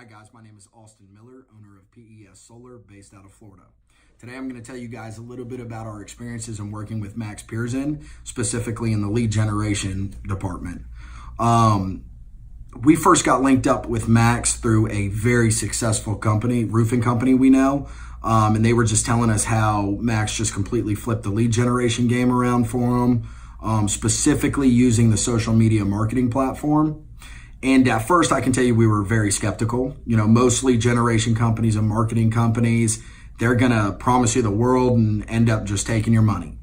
guys, my name is Austin Miller, owner of PES Solar based out of Florida. Today I'm going to tell you guys a little bit about our experiences in working with Max Pearson, specifically in the lead generation department. We first got linked up with Max through a very successful company, roofing company we know, and they were just telling us how Max just completely flipped the lead generation game around for them, specifically using the social media marketing platform. And at first, I can tell you we were very skeptical. You know, most lead generation companies and marketing companies, they're going to promise you the world and end up just taking your money.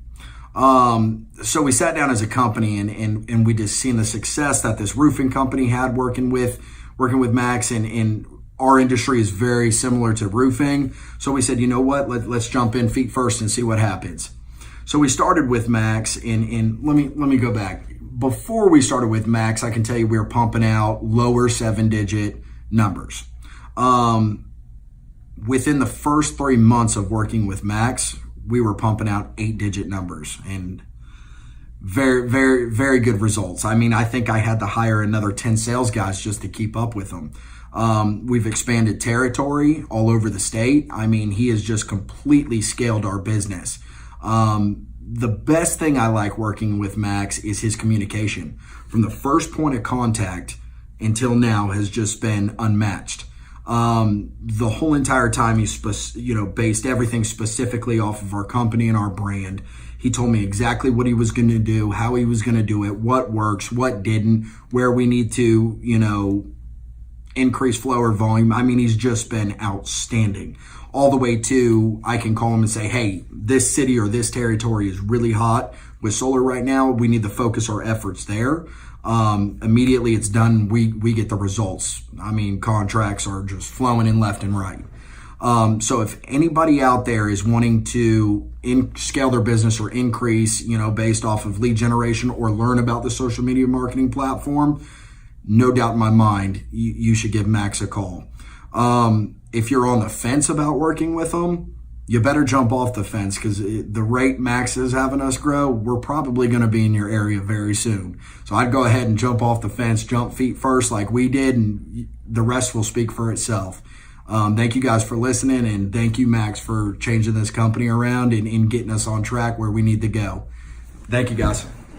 So we sat down as a company and we just seen the success that this roofing company had working with Max, and our industry is very similar to roofing. So we said, you know what, let's jump in feet first and see what happens. So we started with Max, and let me go back. Before we started with Max, I can tell you we were pumping out lower 7-digit numbers. Within the first 3 months of working with Max, we were pumping out 8-digit numbers and very, very, very good results. I mean, I think I had to hire another 10 sales guys just to keep up with them. We've expanded territory all over the state. I mean, he has just completely scaled our business. The best thing I like working with Max is his communication. From the first point of contact until now has just been unmatched. The whole entire time he's based everything specifically off of our company and our brand. He told me exactly what he was going to do, how he was going to do it, what works, what didn't, where we need to, increase flow or volume. I mean, he's just been outstanding. All the way to, I can call him and say, hey, this city or this territory is really hot with solar right now. We need to focus our efforts there. Immediately it's done. We get the results. I mean, contracts are just flowing in left and right. So if anybody out there is wanting to scale their business or increase, based off of lead generation or learn about the social media marketing platform, no doubt in my mind, you should give Max a call. If you're on the fence about working with them, you better jump off the fence, because the rate Max is having us grow, we're probably going to be in your area very soon. So I'd go ahead and jump off the fence, jump feet first like we did, and the rest will speak for itself. Thank you guys for listening, and thank you, Max, for changing this company around and getting us on track where we need to go. Thank you, guys.